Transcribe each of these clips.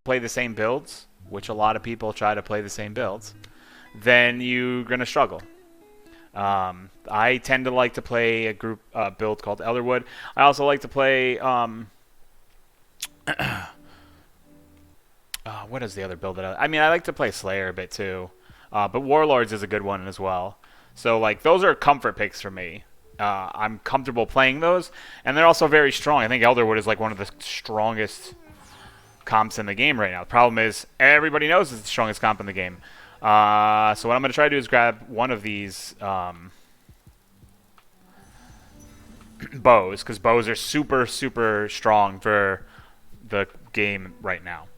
play the same builds, which a lot of people try to play the same builds, then you're going to struggle. I tend to like to play a group build called Elderwood. I also like to play... what is the other build that I mean, I like to play Slayer a bit too. But Warlords is a good one as well. So, like, those are comfort picks for me. I'm comfortable playing those. And they're also very strong. I think Elderwood is, like, one of the strongest comps in the game right now. The problem is everybody knows it's the strongest comp in the game. So what I'm going to try to do is grab one of these bows, because bows are super, super strong for the game right now.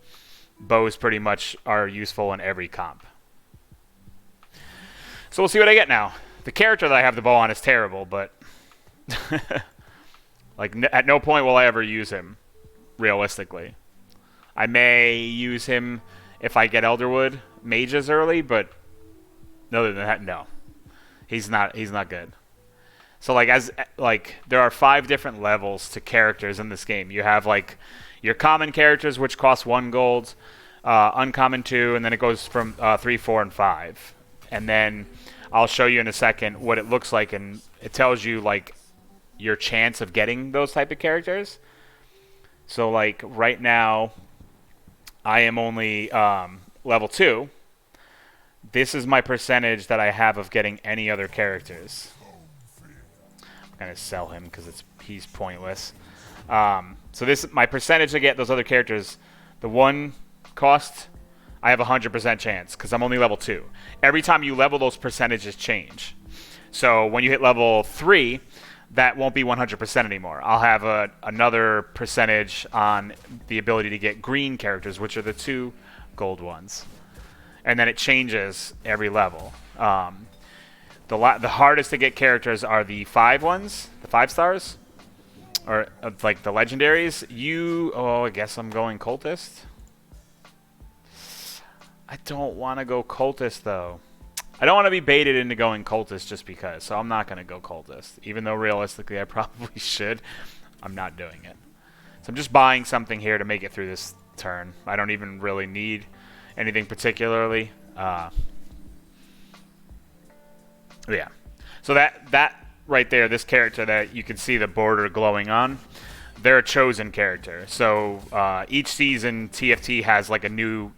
Bows pretty much are useful in every comp. So we'll see what I get now. The character that I have the bow on is terrible, but like at no point will I ever use him, realistically. I may use him if I get Elderwood mages early, but other than that, no. He's not good. So like there are 5 different levels to characters in this game. You have like your common characters, which cost 1 gold, uncommon 2, and then it goes from 3, 4, and 5. And then I'll show you in a second what it looks like, and it tells you like your chance of getting those type of characters. So like right now, I am only level 2. This is my percentage that I have of getting any other characters. I'm gonna sell him because he's pointless. So this my percentage to get those other characters. The 1 cost, I have a 100% chance because I'm only level 2. Every time you level, those percentages change. So when you hit level 3, that won't be 100% anymore. I'll have another percentage on the ability to get green characters, which are the 2 gold ones. And then it changes every level. The hardest to get characters are the 5 ones, the 5 stars, or like the legendaries. I guess I'm going cultist. I don't want to go cultist, though. I don't want to be baited into going cultist just because, so I'm not going to go cultist. Even though, realistically, I probably should. I'm not doing it. So I'm just buying something here to make it through this turn. I don't even really need anything particularly. Yeah. So that right there, this character that you can see the border glowing on, they're a chosen character. So each season, TFT has like a new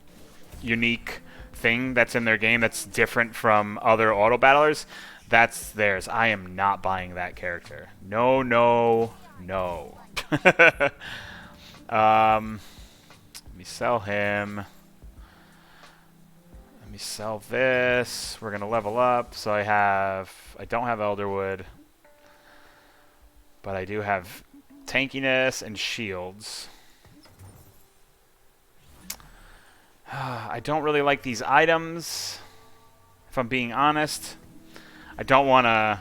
unique thing that's in their game that's different from other auto battlers. That's theirs. I am not buying that character. No, no, no. Let me sell him. Let me sell this. We're gonna level up. So I don't have Elderwood, but I do have tankiness and shields. I don't really like these items, if I'm being honest. I don't want to...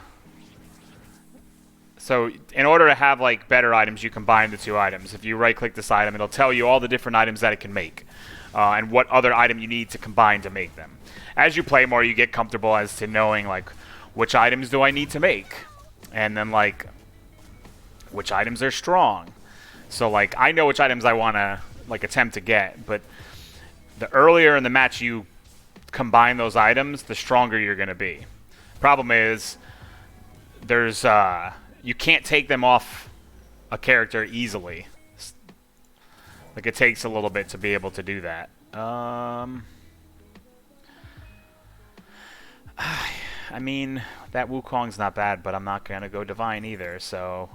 So, in order to have like better items, you combine the 2 items. If you right-click this item, it'll tell you all the different items that it can make, and what other item you need to combine to make them. As you play more, you get comfortable as to knowing like which items do I need to make, and then like which items are strong. So like I know which items I want to like attempt to get, but the earlier in the match you combine those items, the stronger you're going to be. Problem is, there's you can't take them off a character easily. Like it takes a little bit to be able to do that. I mean, that Wukong's not bad, but I'm not going to go Divine either, so...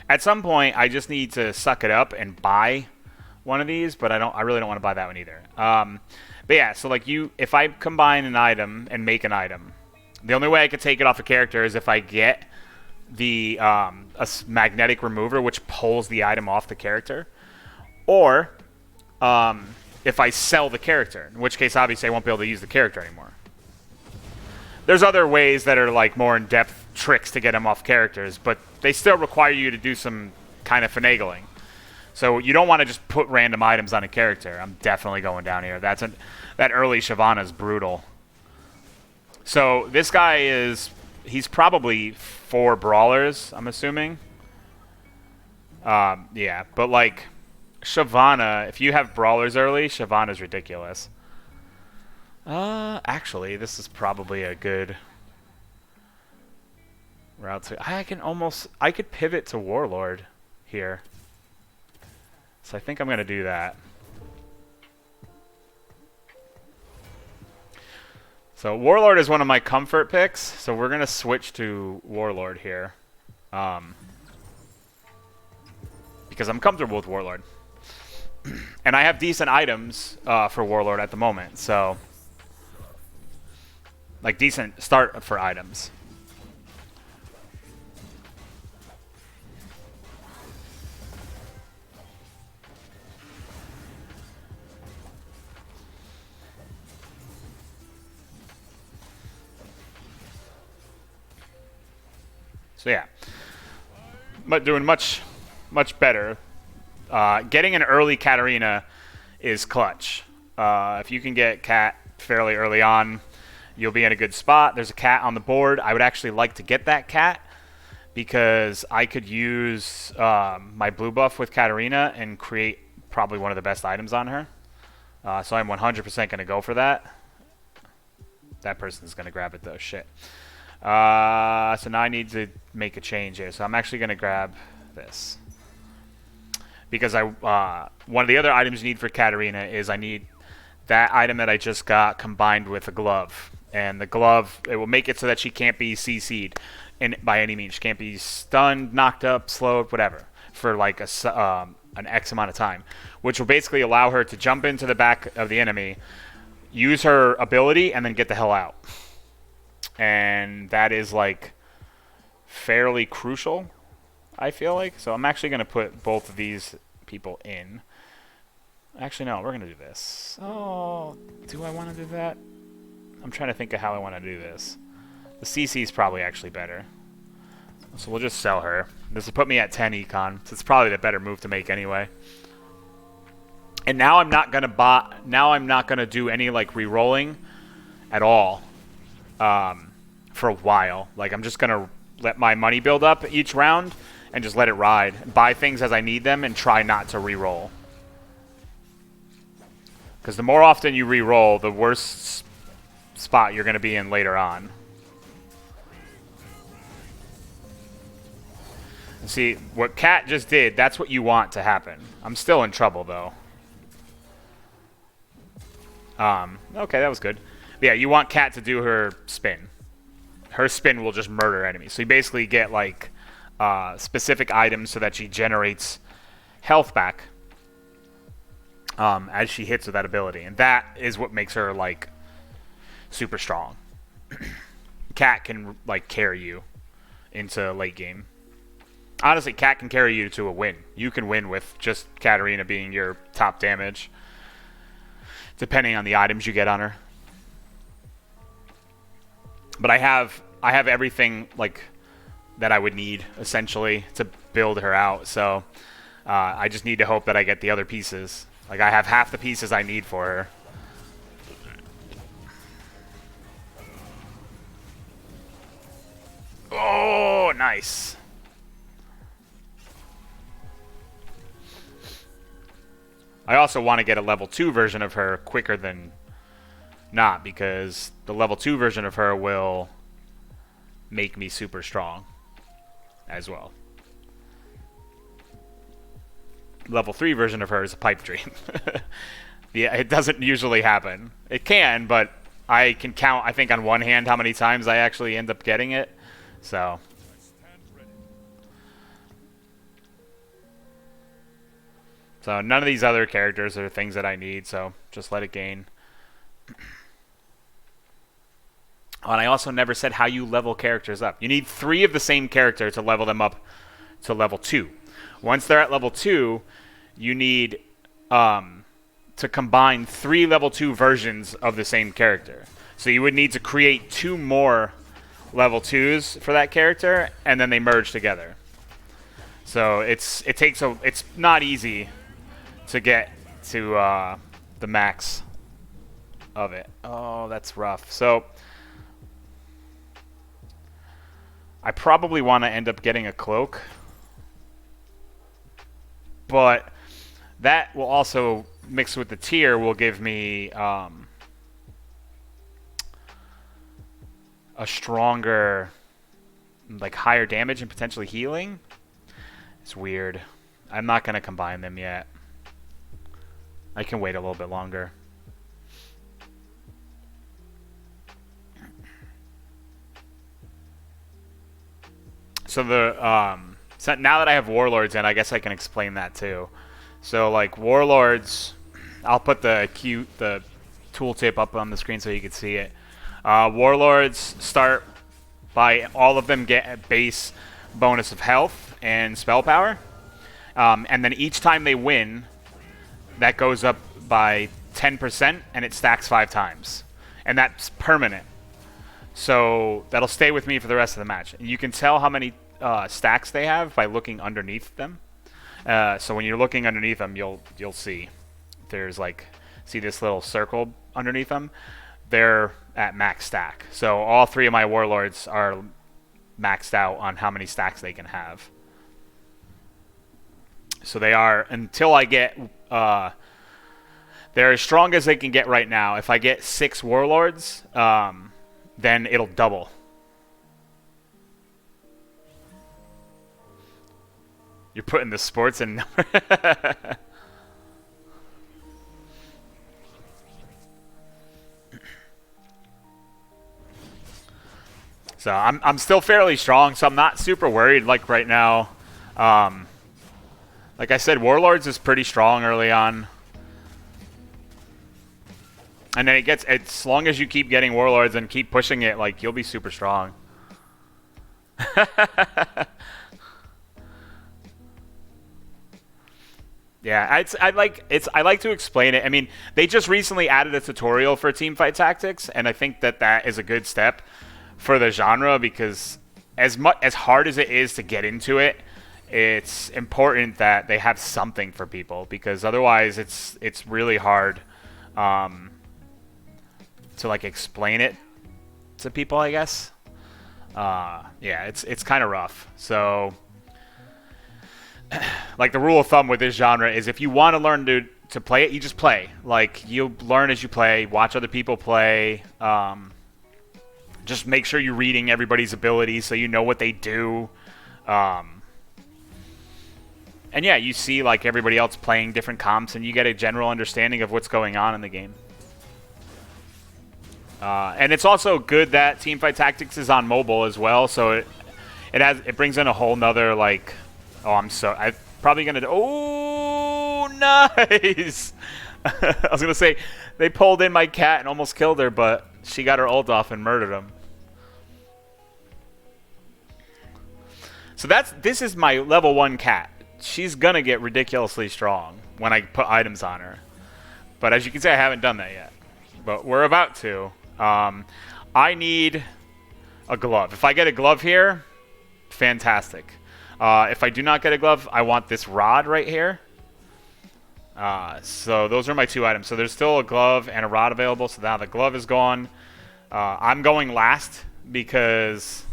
At some point, I just need to suck it up and buy one of these, but I really don't want to buy that one either. But yeah, so like if I combine an item and make an item, the only way I could take it off a character is if I get the magnetic remover, which pulls the item off the character, or if I sell the character, in which case obviously I won't be able to use the character anymore. There's other ways that are like more in-depth tricks to get them off characters, but they still require you to do some kind of finagling. So you don't want to just put random items on a character. I'm definitely going down here. That early Shyvana is brutal. So this guy he's probably 4 brawlers, I'm assuming. Yeah, but like Shyvana, if you have brawlers early, Shyvana's ridiculous. Actually, this is probably a good route to. I could pivot to Warlord here. So I think I'm gonna do that. So Warlord is one of my comfort picks, so we're gonna switch to Warlord here. Because I'm comfortable with Warlord. And I have decent items for Warlord at the moment, so like decent start for items. So yeah, but doing much better. Getting an early Katarina is clutch. If you can get Cat fairly early on, you'll be in a good spot. There's a Cat on the board. I would actually like to get that Cat because I could use my blue buff with Katarina and create probably one of the best items on her. So I'm 100% going to go for that. That person's going to grab it though. Shit. So now I need to make a change here. So I'm actually going to grab this. Because one of the other items you need for Katarina is I need that item that I just got combined with a glove. And the glove, it will make it so that she can't be CC'd by any means. She can't be stunned, knocked up, slowed, whatever, for like an X amount of time. Which will basically allow her to jump into the back of the enemy, use her ability, and then get the hell out. And that is like fairly crucial, I feel like. So I'm actually going to put both of these people in. Actually, no, we're going to do this. Oh, do I want to do that? I'm trying to think of how I want to do this. The CC is probably actually better. So we'll just sell her. This will put me at 10 econ. So it's probably the better move to make anyway. And now I'm not going to do any like re-rolling at all for a while. Like I'm just going to let my money build up each round and just let it ride. Buy things as I need them and try not to re-roll. Because the more often you re-roll, the worse spot you're going to be in later on. And see, what Cat just did, that's what you want to happen. I'm still in trouble, though. Okay, that was good. But yeah, you want Cat to do her spin. Her spin will just murder enemies. So you basically get, like, specific items so that she generates health back as she hits with that ability. And that is what makes her, like, super strong. Cat can, like, carry you into late game. Honestly, Cat can carry you to a win. You can win with just Katarina being your top damage, depending on the items you get on her. But I have everything like that I would need essentially to build her out. So I just need to hope that I get the other pieces. Like I have half the pieces I need for her. Oh, nice. I also want to get a level 2 version of her quicker than not, because the level 2 version of her will make me super strong as well. Level 3 version of her is a pipe dream. Yeah, it doesn't usually happen. It can, but I can count, I think, on one hand how many times I actually end up getting it. So none of these other characters are things that I need, so just let it gain. Oh, and I also never said how you level characters up. You need 3 of the same character to level them up to level 2. Once they're at level 2, you need to combine 3 level 2 versions of the same character. So you would need to create 2 more level 2s for that character, and then they merge together. So it's not easy to get to the max of it. Oh, that's rough. So I probably want to end up getting a cloak. but that will also mix with the tier will give me a stronger, like higher damage and potentially healing. It's weird. I'm not gonna combine them yet. I can wait a little bit longer. So so now that I have warlords in, I guess I can explain that too. So like warlords, I'll put the tooltip up on the screen so you can see it. Warlords start by all of them get a base bonus of health and spell power, and then each time they win, that goes up by 10% and it stacks 5 times, and that's permanent. So that'll stay with me for the rest of the match. And you can tell how many stacks they have by looking underneath them. So when you're looking underneath them, you'll see there's like, see this little circle underneath them? They're at max stack. So all 3 of my warlords are maxed out on how many stacks they can have. So they are, until I get, they're as strong as they can get right now. If I get 6 warlords, then it'll double. You're putting the sports in. So I'm still fairly strong, so I'm not super worried like right now. Like I said, warlords is pretty strong early on. And then it gets, as long as you keep getting warlords and keep pushing it, like you'll be super strong. Yeah, I like to explain it. I mean, they just recently added a tutorial for teamfight tactics, and I think that is a good step for the genre, because as hard as it is to get into it, it's important that they have something for people, because otherwise it's really hard to like explain it to people, I guess. Yeah, it's kind of rough. So like the rule of thumb with this genre is if you want to learn to play it, you just play. Like you learn as you play, watch other people play. Just make sure you're reading everybody's abilities so you know what they do. And yeah, you see like everybody else playing different comps, and you get a general understanding of what's going on in the game. And it's also good that Teamfight Tactics is on mobile as well, so it brings in a whole nother like. I'm probably gonna. Oh, nice! I was gonna say they pulled in my cat and almost killed her, but she got her ult off and murdered him. So this is my level 1 cat. She's gonna get ridiculously strong when I put items on her. But as you can see, I haven't done that yet. But we're about to. I need a glove. If I get a glove here, fantastic. If I do not get a glove, I want this rod right here. So those are my 2 items. So there's still a glove and a rod available. So now the glove is gone. I'm going last because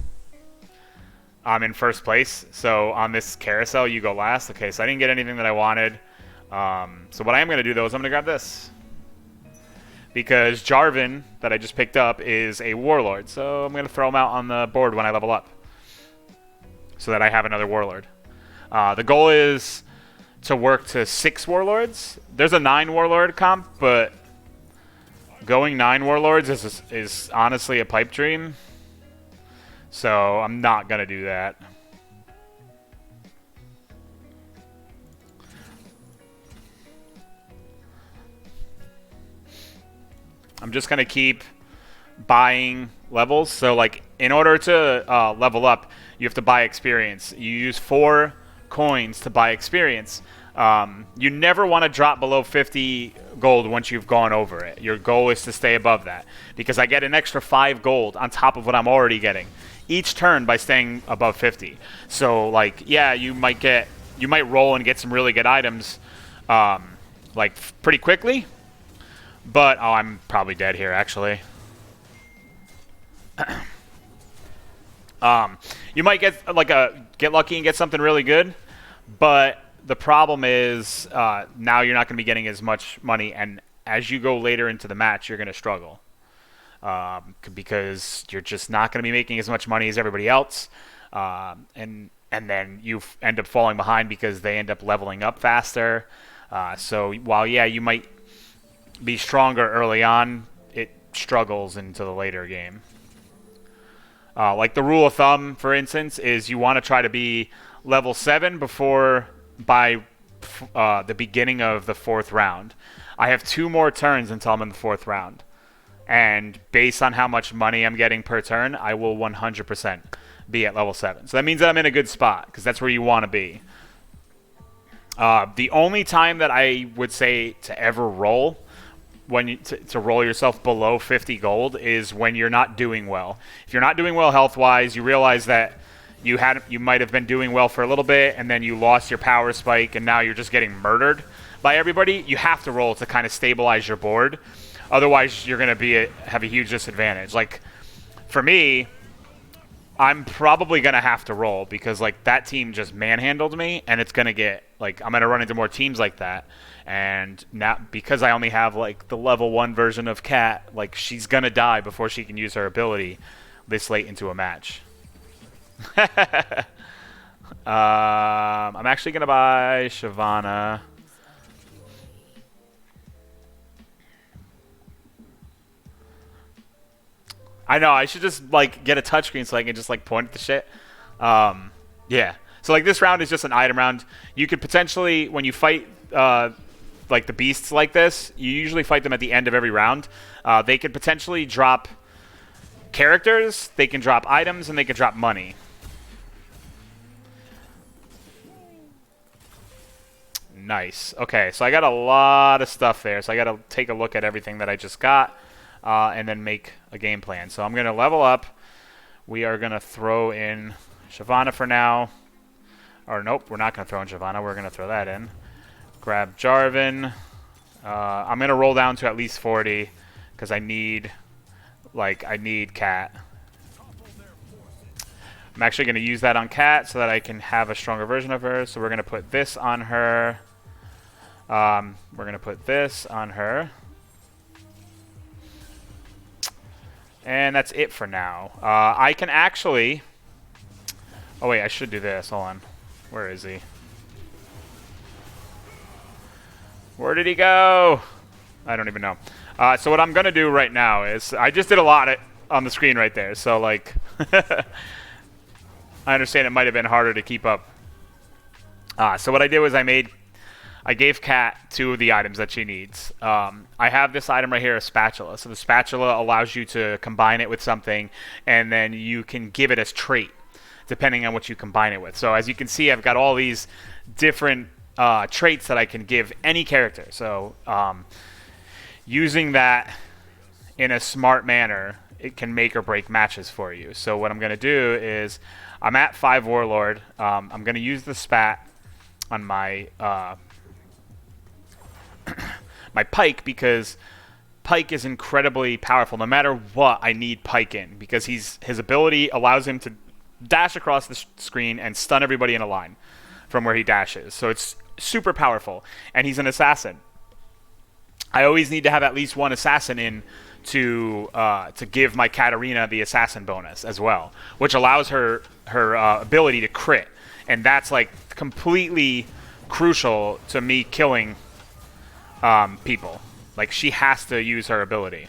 I'm in first place. So on this carousel, you go last. Okay, so I didn't get anything that I wanted. So what I am going to do, though, is I'm going to grab this. Because Jarvan, that I just picked up, is a warlord. So I'm going to throw him out on the board when I level up, so that I have another warlord. The goal is to work to 6 warlords. There's a 9 warlord comp, but going 9 warlords is honestly a pipe dream. So I'm not going to do that. I'm just going to keep buying levels. So like in order to level up, you have to buy experience. You use 4 coins to buy experience. You never want to drop below 50 gold once you've gone over it. Your goal is to stay above that, because I get an extra 5 gold on top of what I'm already getting each turn by staying above 50. So like, yeah, you might roll and get some really good items like pretty quickly, but oh, I'm probably dead here actually. You might get lucky and get something really good, but the problem is now you're not going to be getting as much money, and as you go later into the match, you're going to struggle because you're just not going to be making as much money as everybody else, and then you end up falling behind because they end up leveling up faster. So while you might be stronger early on, it struggles into the later game. Like the rule of thumb, for instance, is you want to try to be level 7 by the beginning of the 4th round. I have 2 more turns until I'm in the 4th round. And based on how much money I'm getting per turn, I will 100% be at level 7. So that means that I'm in a good spot, because that's where you want to be. The only time that I would say to ever roll, to roll yourself below 50 gold, is when you're not doing well. If you're not doing well health-wise, you realize that you might have been doing well for a little bit, and then you lost your power spike, and now you're just getting murdered by everybody. You have to roll to kind of stabilize your board. Otherwise, you're going to have a huge disadvantage. Like, for me, I'm probably going to have to roll because, like, that team just manhandled me, and it's going to get, like, I'm going to run into more teams like that. And now, because I only have, like, the level 1 version of Cat, like, she's going to die before she can use her ability this late into a match. I'm actually going to buy Shyvana. I know, I should just, like, get a touchscreen so I can just, like, point at the shit. Yeah. So, like, this round is just an item round. You could potentially, when you fight, like, the beasts like this, you usually fight them at the end of every round. They could potentially drop characters, they can drop items, and they can drop money. Nice. Okay, so I got a lot of stuff there, so I got to take a look at everything that I just got. And then make a game plan. So I'm going to level up. We are going to throw in Shyvana for now. Or nope, we're not going to throw in Shyvana. We're going to throw that in. Grab Jarvan. I'm going to roll down to at least 40 because I need Cat. I'm actually going to use that on Cat so that I can have a stronger version of her. So we're going to put this on her. We're going to put this on her. And that's it for now. I can actually... Oh, wait, I should do this. Hold on. Where is he? Where did he go? I don't even know. So what I'm going to do right now is... I just did a lot on the screen right there. So, like... I understand it might have been harder to keep up. So what I did was I gave Kat 2 of the items that she needs. I have this item right here, a spatula. So the spatula allows you to combine it with something, and then you can give it as trait, depending on what you combine it with. So as you can see, I've got all these different traits that I can give any character. So using that in a smart manner, it can make or break matches for you. So what I'm going to do is, I'm at 5 Warlord. I'm going to use the spat on my... my Pyke, because Pyke is incredibly powerful. No matter what, I need Pyke in, because his ability allows him to dash across the screen and stun everybody in a line from where he dashes. So it's super powerful, and he's an assassin. I always need to have at least one assassin in to give my Katarina the assassin bonus as well, which allows her ability to crit, and that's like completely crucial to me killing people. Like, she has to use her ability,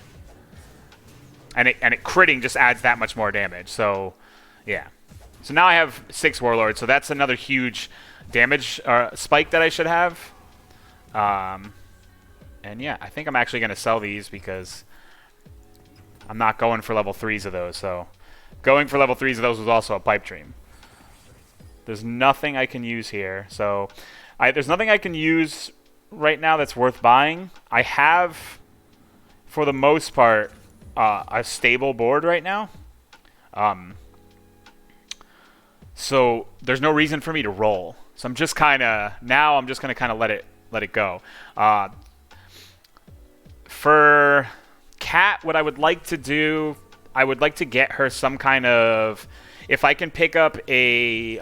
and it critting just adds that much more damage. So yeah, so now I have 6 Warlords, so that's another huge damage spike that I should have. And yeah, I think I'm actually going to sell these because I'm not going for level 3s of those. So going for level 3s of those was also a pipe dream. There's nothing I can use here, so there's nothing I can use right now that's worth buying. I have, for the most part, a stable board right now. So there's no reason for me to roll. So I'm just kind of I'm just gonna kind of let it go. For Kat, what I would like to do, I would like to get her some kind of, if I can pick up a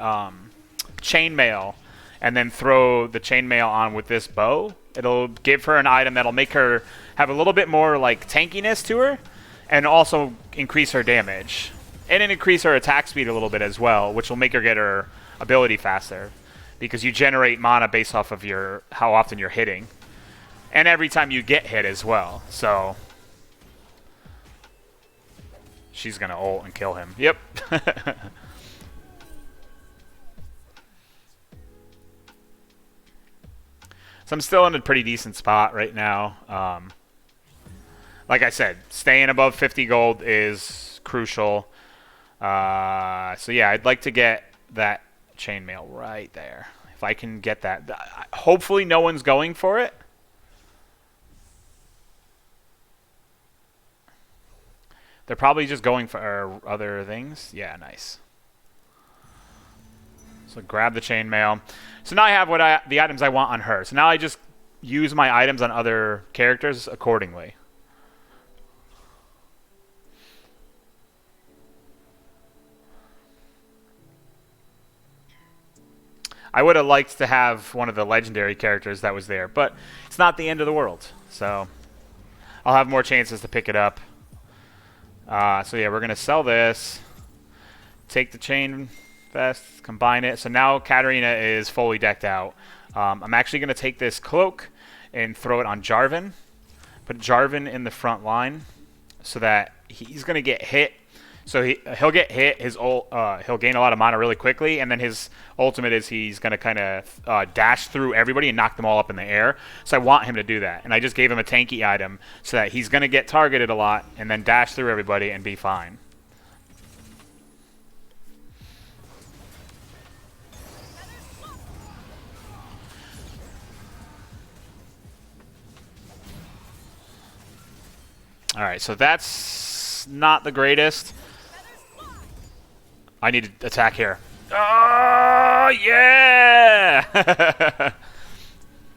chainmail and then throw the chainmail on with this bow. It'll give her an item that'll make her have a little bit more like tankiness to her, and also increase her damage. And then increase her attack speed a little bit as well, which will make her get her ability faster. Because you generate mana based off of your how often you're hitting. And every time you get hit as well. So she's gonna ult and kill him. Yep. So I'm still in a pretty decent spot right now. Like I said, staying above 50 gold is crucial. So yeah, I'd like to get that chainmail right there. If I can get that. Hopefully no one's going for it. They're probably just going for other things. Yeah, nice. So grab the chainmail. So now I have the items I want on her. So now I just use my items on other characters accordingly. I would have liked to have one of the legendary characters that was there, but it's not the end of the world. So I'll have more chances to pick it up. So yeah, we're going to sell this. Take the chain vest, combine it. So now Katarina is fully decked out. I'm actually going to take this cloak and throw it on Jarvan. Put Jarvan in the front line so that he's going to get hit. So he'll get hit. He'll gain a lot of mana really quickly, and then his ultimate is he's going to kind of dash through everybody and knock them all up in the air. So I want him to do that, and I just gave him a tanky item so that he's going to get targeted a lot and then dash through everybody and be fine. All right, so that's not the greatest. I need to attack here. Oh, yeah!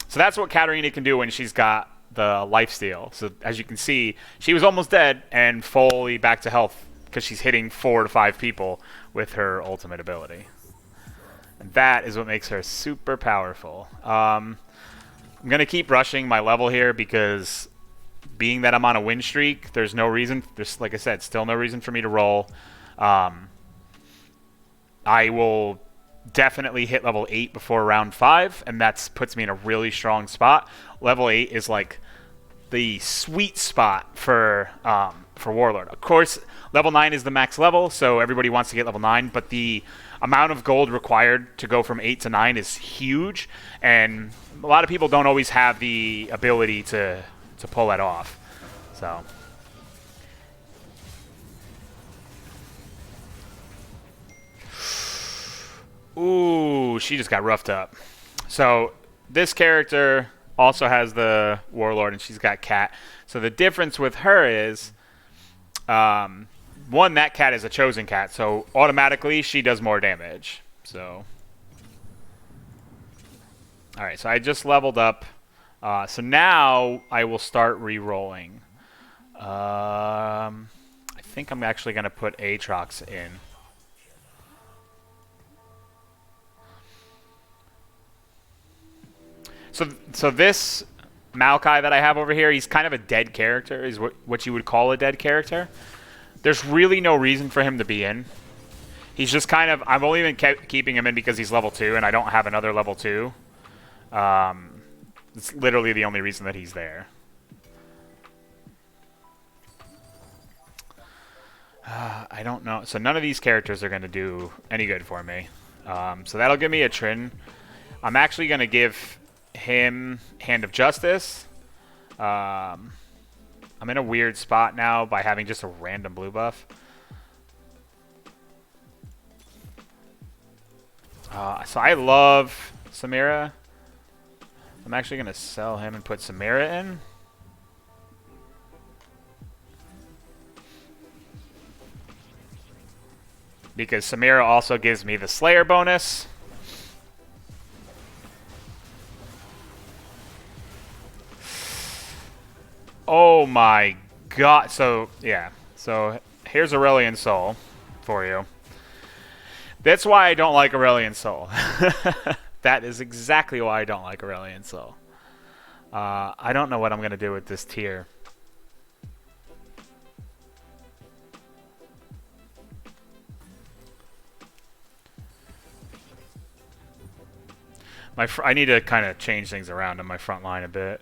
So that's what Katarina can do when she's got the lifesteal. So as you can see, she was almost dead and fully back to health because she's hitting 4 to 5 people with her ultimate ability. And that is what makes her super powerful. I'm going to keep rushing my level here because being that I'm on a win streak, there's no reason, like I said, still no reason for me to roll. I will definitely hit level 8 before round 5, and that puts me in a really strong spot. Level 8 is like the sweet spot for Warlord. Of course, level 9 is the max level, so everybody wants to get level 9, but the amount of gold required to go from 8 to 9 is huge, and a lot of people don't always have the ability to pull that off. So ooh, she just got roughed up. So this character also has the Warlord, and she's got Cat. So the difference with her is, one, that cat is a chosen cat, so automatically she does more damage. So, all right, so I just leveled up. So now I will start re-rolling. I think I'm actually going to put Aatrox in. So this Maokai that I have over here, he's kind of a dead character, is what you would call a dead character. There's really no reason for him to be in. He's just kind of, I've only been keeping him in because he's level 2 and I don't have another level 2. It's literally the only reason that he's there. I don't know. So none of these characters are going to do any good for me. So that'll give me a Trin. I'm actually going to give him Hand of Justice. I'm in a weird spot now by having just a random blue buff. So I love Samira. I'm actually going to sell him and put Samira in. Because Samira also gives me the Slayer bonus. Oh my god. So, yeah. So, here's Aurelion Sol for you. That's why I don't like Aurelion Sol. That is exactly why I don't like Aurelion. So I don't know what I'm gonna do with this tier. I need to kind of change things around in my front line a bit.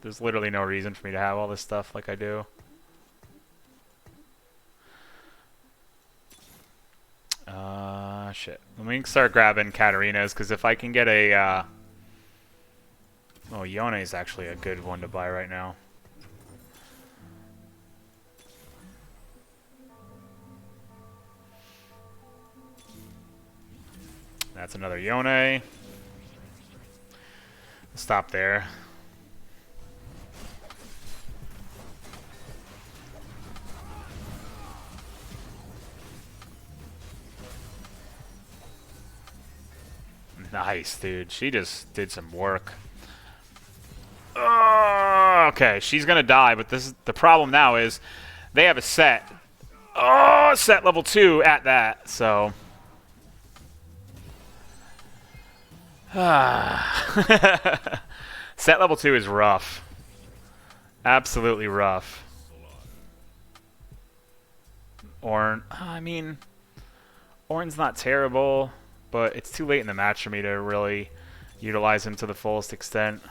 There's literally no reason for me to have all this stuff like I do. Shit. Let me start grabbing Katarina's, because if I can get a... Oh, Yone is actually a good one to buy right now. That's another Yone. Stop there. Nice, dude. She just did some work. Okay, she's gonna die, but this is the problem now is they have a set. Oh, set level 2 at that, so. Set level 2 is rough. Absolutely rough. Ornn, I mean, Ornn's not terrible, but it's too late in the match for me to really utilize him to the fullest extent.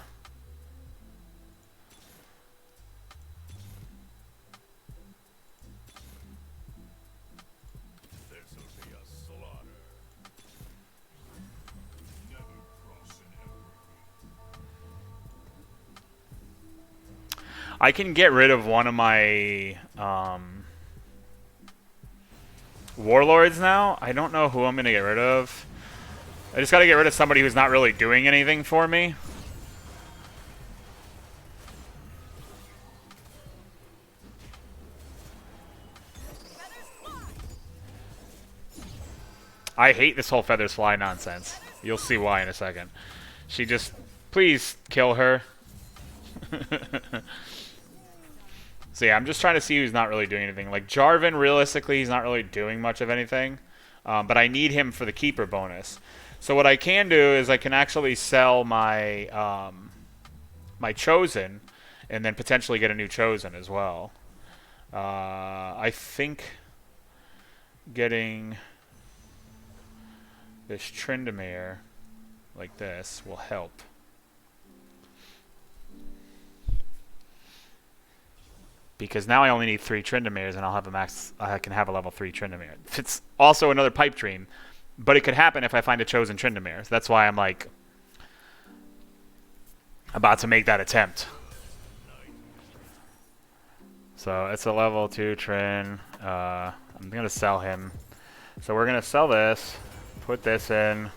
I can get rid of one of my warlords now. I don't know who I'm going to get rid of. I just got to get rid of somebody who's not really doing anything for me. I hate this whole feathers fly nonsense. You'll see why in a second. She just... Please kill her. So yeah, I'm just trying to see who's not really doing anything. Like Jarvan, realistically, he's not really doing much of anything. But I need him for the keeper bonus. So what I can do is I can actually sell my my Chosen, and then potentially get a new Chosen as well. I think getting this Tryndamere like this will help. Because now I only need 3 Tryndameres, and I'll have a max. I can have a level 3 Tryndamere. It's also another pipe dream, but it could happen if I find a chosen Tryndamere. That's why I'm like about to make that attempt. So it's a level 2 Tryn. I'm gonna sell him. So we're gonna sell this, put this in.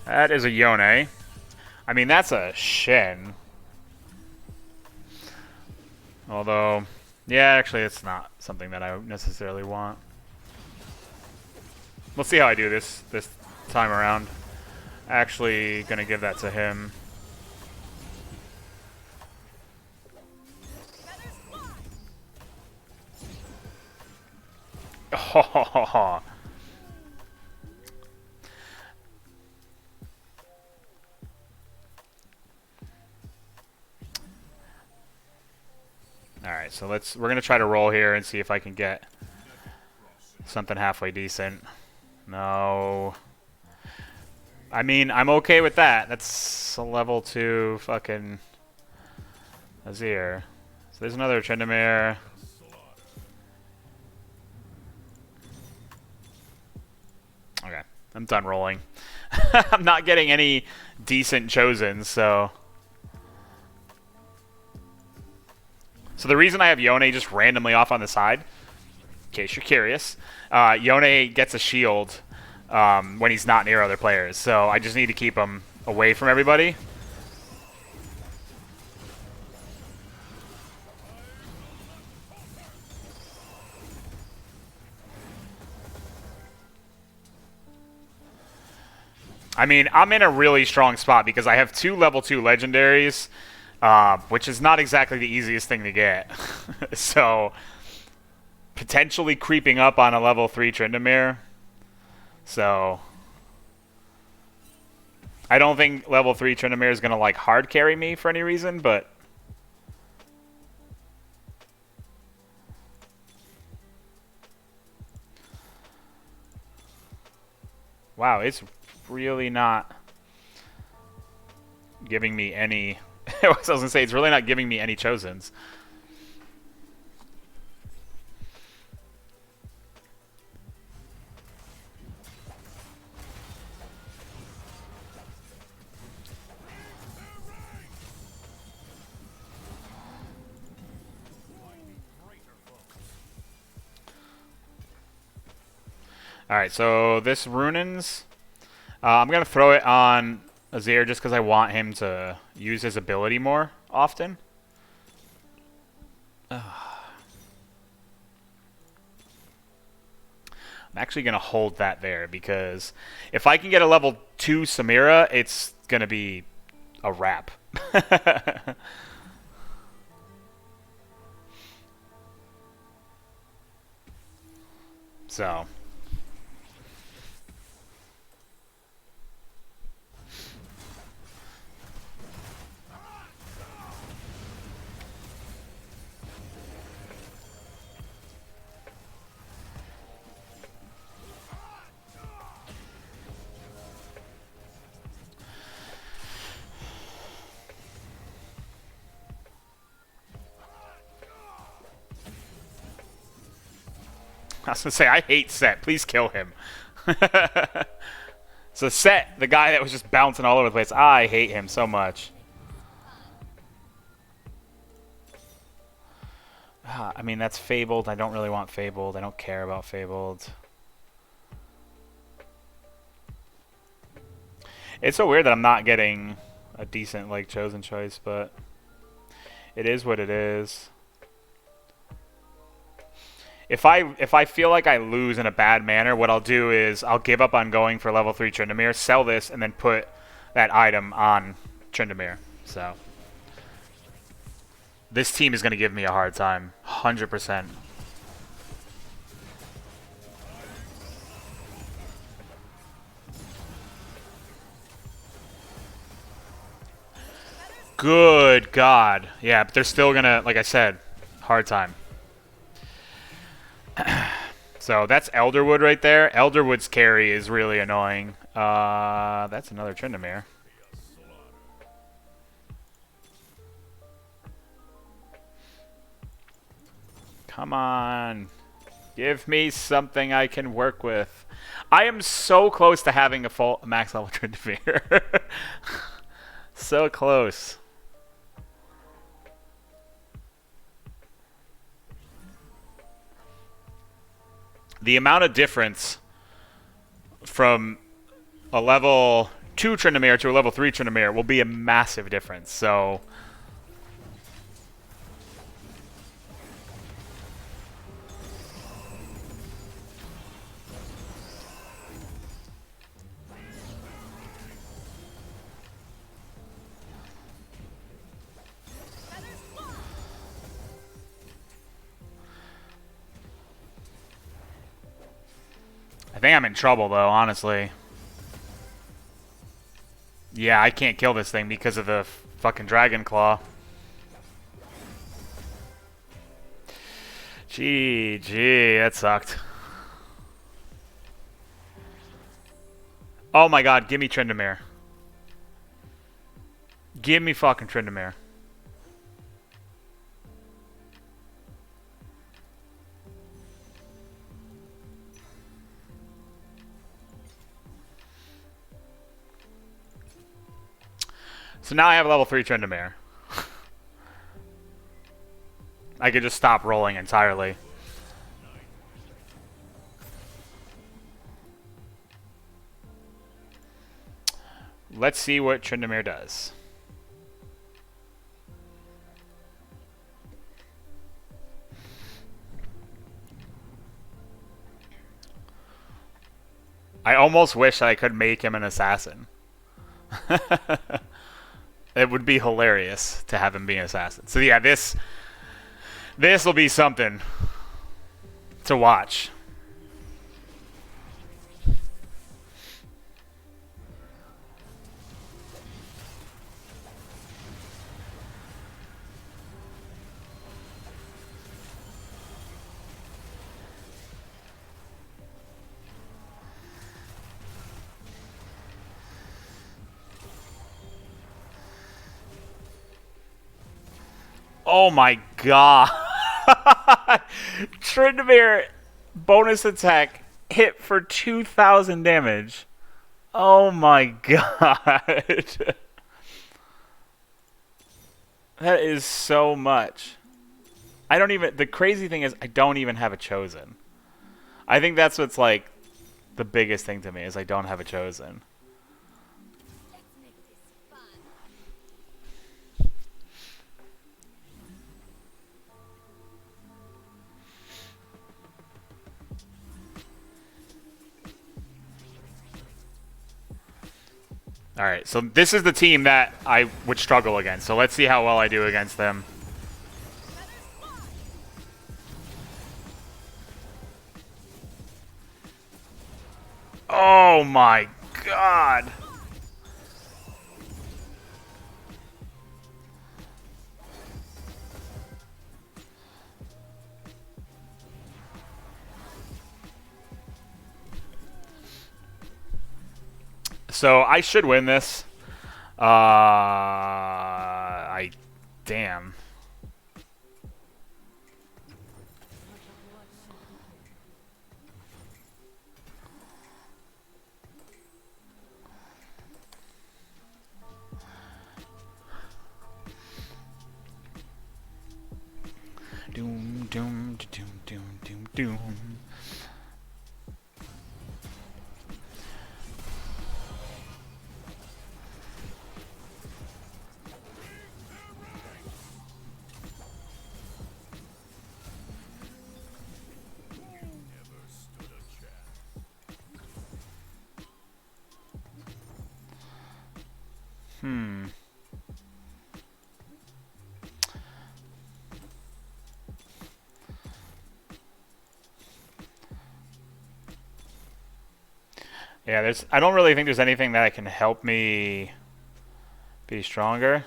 That is a Yone. I mean, that's a Shen. Although, yeah, actually, it's not something that I necessarily want. We'll see how I do this time around. Actually, gonna give that to him. Oh. Alright, so we're gonna try to roll here and see if I can get something halfway decent. No. I mean, I'm okay with that. That's a level 2 fucking Azir. So there's another Tryndamere. Okay, I'm done rolling. I'm not getting any decent Chosens, so... So the reason I have Yone just randomly off on the side, in case you're curious, Yone gets a shield when he's not near other players. So I just need to keep him away from everybody. I mean, I'm in a really strong spot because I have 2 level 2 legendaries, which is not exactly the easiest thing to get. So, potentially creeping up on a level 3 Tryndamere. So, I don't think level 3 Tryndamere is going to like hard carry me for any reason, but wow, it's really not giving me any I was going to say it's really not giving me any chosens. Alright, so this Runins, I'm going to throw it on Azir just because I want him to use his ability more often. I'm actually going to hold that there because if I can get a level 2 Samira, it's going to be a wrap. So... I was going to say, I hate Set. Please kill him. So Set, the guy that was just bouncing all over the place, I hate him so much. I mean, that's Fabled. I don't really want Fabled. I don't care about Fabled. It's so weird that I'm not getting a decent, like, chosen choice, but it is what it is. If I feel like I lose in a bad manner, what I'll do is I'll give up on going for level 3 Tryndamere, sell this, and then put that item on Tryndamere. So this team is going to give me a hard time, 100%. Good God. Yeah, but they're still going to, like I said, hard time. So that's Elderwood right there. Elderwood's carry is really annoying. That's another Tryndamere. Come on. Give me something I can work with. I am so close to having a full max level Tryndamere. So close. The amount of difference from a level 2 Tryndamere to a level 3 Tryndamere will be a massive difference. So I think I'm in trouble though, honestly. Yeah, I can't kill this thing because of the fucking Dragon Claw. GG, that sucked. Oh my god, give me Tryndamere. Give me fucking Tryndamere. So now I have level 3 Tryndamere. I could just stop rolling entirely. Let's see what Tryndamere does. I almost wish that I could make him an assassin. It would be hilarious to have him be an assassin. So yeah, this will be something to watch. Oh my god. Tryndamere bonus attack hit for 2,000 damage. Oh my god. That is so much. I don't even... The crazy thing is I don't even have a Chosen. I think that's what's like the biggest thing to me is I don't have a Chosen. Alright, so this is the team that I would struggle against. So let's see how well I do against them. Oh my god. So I should win this. Damn. Doom, doom, doom, doom, doom, doom. Yeah, I don't really think there's anything that can help me be stronger.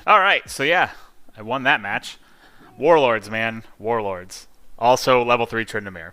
Alright, so yeah, I won that match. Warlords, man. Warlords. Also, level 3 Tryndamere.